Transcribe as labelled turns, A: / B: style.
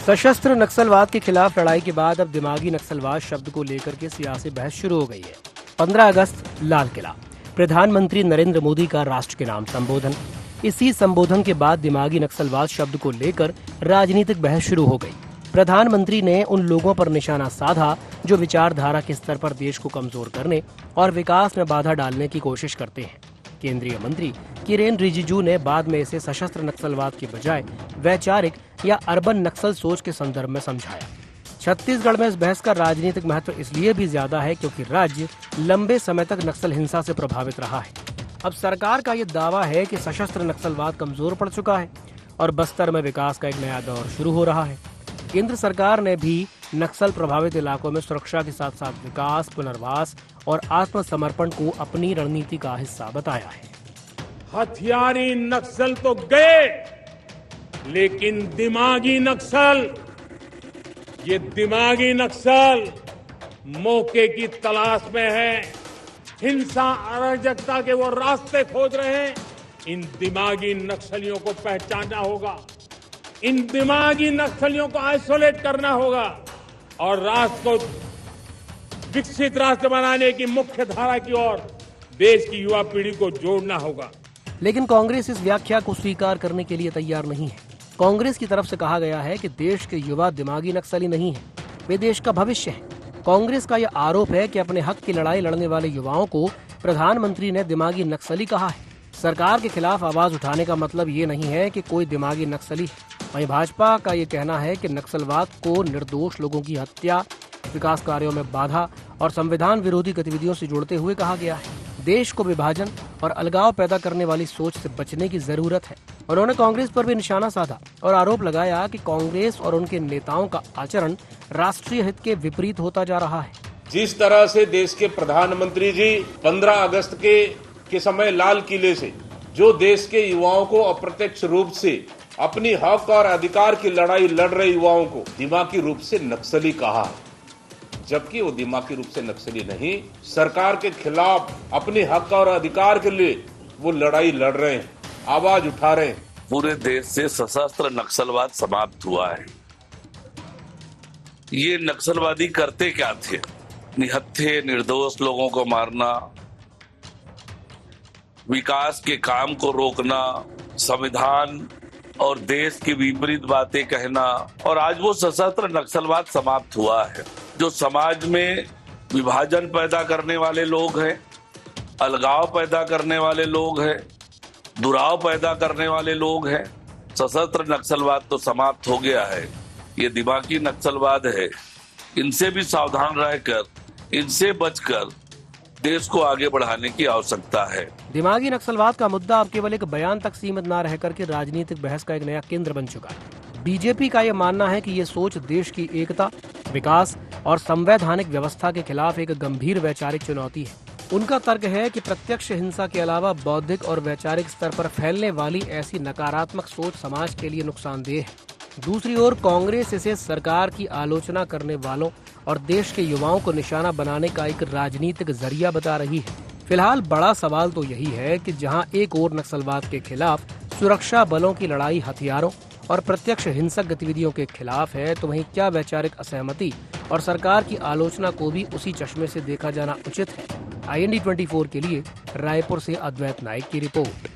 A: सशस्त्र नक्सलवाद के खिलाफ लड़ाई के बाद अब दिमागी नक्सलवाद शब्द को लेकर के सियासी बहस शुरू हो गई है। 15 अगस्त लाल किला, प्रधानमंत्री नरेंद्र मोदी का राष्ट्र के नाम संबोधन। इसी संबोधन के बाद दिमागी नक्सलवाद शब्द को लेकर राजनीतिक बहस शुरू हो गई। प्रधानमंत्री ने उन लोगों पर निशाना साधा जो विचारधारा के स्तर पर देश को कमजोर करने और विकास में बाधा डालने की कोशिश करते हैं। केंद्रीय मंत्री किरेन रिजिजू ने बाद में इसे सशस्त्र नक्सलवाद के बजाय वैचारिक या अर्बन नक्सल सोच के संदर्भ में समझाया। छत्तीसगढ़ में इस बहस का राजनीतिक महत्व इसलिए भी ज्यादा है क्योंकि राज्य लंबे समय तक नक्सल हिंसा से प्रभावित रहा है। अब सरकार का ये दावा है कि सशस्त्र नक्सलवाद कमजोर पड़ चुका है और बस्तर में विकास का एक नया दौर शुरू हो रहा है। केंद्र सरकार ने भी नक्सल प्रभावित इलाकों में सुरक्षा के साथ साथ विकास, पुनर्वास और आत्मसमर्पण को अपनी रणनीति का हिस्सा बताया है।
B: हथियारी नक्सल तो गए, लेकिन दिमागी नक्सल, ये दिमागी नक्सल मौके की तलाश में है। हिंसा, अराजकता के वो रास्ते खोज रहे हैं। इन दिमागी नक्सलियों को पहचानना होगा, इन दिमागी नक्सलियों को आइसोलेट करना होगा और राष्ट्र को विकसित राष्ट्र बनाने की मुख्य धारा की ओर देश की युवा पीढ़ी को जोड़ना होगा।
A: लेकिन कांग्रेस इस व्याख्या को स्वीकार करने के लिए तैयार नहीं है। कांग्रेस की तरफ से कहा गया है कि देश के युवा दिमागी नक्सली नहीं है, वे देश का भविष्य है। कांग्रेस का यह आरोप है कि अपने हक की लड़ाई लड़ने वाले युवाओं को प्रधानमंत्री ने दिमागी नक्सली कहा है। सरकार के खिलाफ आवाज उठाने का मतलब ये नहीं है कि कोई दिमागी नक्सली है। वहीं भाजपा का ये कहना है कि नक्सलवाद को निर्दोष लोगों की हत्या, विकास कार्यों में बाधा और संविधान विरोधी गतिविधियों से जोड़ते हुए कहा गया है। देश को विभाजन और अलगाव पैदा करने वाली सोच से बचने की जरूरत है। उन्होंने कांग्रेस पर भी निशाना साधा और आरोप लगाया कि कांग्रेस और उनके नेताओं का आचरण राष्ट्रीय हित के विपरीत होता जा रहा है।
C: जिस तरह से देश के प्रधानमंत्री जी 15 अगस्त के समय लाल किले से जो देश के युवाओं को अप्रत्यक्ष रूप से अपनी हक और अधिकार की लड़ाई लड़ रहे युवाओं को दिमागी रूप से नक्सली कहा है, जबकि वो दिमागी रूप से नक्सली नहीं, सरकार के खिलाफ अपने हक और अधिकार के लिए वो लड़ाई लड़ रहे हैं, आवाज उठा रहे हैं।
D: पूरे देश से सशस्त्र नक्सलवाद समाप्त हुआ है। ये नक्सलवादी करते क्या थे? निहत्थे निर्दोष लोगों को मारना, विकास के काम को रोकना, संविधान और देश की विपरीत बातें कहना, और आज वो सशस्त्र नक्सलवाद समाप्त हुआ है। जो समाज में विभाजन पैदा करने वाले लोग हैं, अलगाव पैदा करने वाले लोग हैं, दुराव पैदा करने वाले लोग हैं, सशस्त्र नक्सलवाद तो समाप्त हो गया है। ये दिमागी नक्सलवाद है। इनसे भी सावधान रहकर, इनसे बचकर देश को आगे बढ़ाने की आवश्यकता है।
A: दिमागी नक्सलवाद का मुद्दा अब केवल एक बयान तक सीमित न रहकर के राजनीतिक बहस का एक नया केंद्र बन चुका है। बीजेपी का यह मानना है कि ये सोच देश की एकता, विकास और संवैधानिक व्यवस्था के खिलाफ एक गंभीर वैचारिक चुनौती है। उनका तर्क है कि प्रत्यक्ष हिंसा के अलावा बौद्धिक और वैचारिक स्तर पर फैलने वाली ऐसी नकारात्मक सोच समाज के लिए नुकसानदेह है। दूसरी ओर कांग्रेस इसे सरकार की आलोचना करने वालों और देश के युवाओं को निशाना बनाने का एक राजनीतिक जरिया बता रही है। फिलहाल बड़ा सवाल तो यही है कि जहां एक ओर नक्सलवाद के खिलाफ सुरक्षा बलों की लड़ाई हथियारों और प्रत्यक्ष हिंसक गतिविधियों के खिलाफ है, तो वहीं क्या वैचारिक असहमति और सरकार की आलोचना को भी उसी चश्मे से देखा जाना उचित है। IND 24 के लिए रायपुर से अद्वैत नाइक की रिपोर्ट।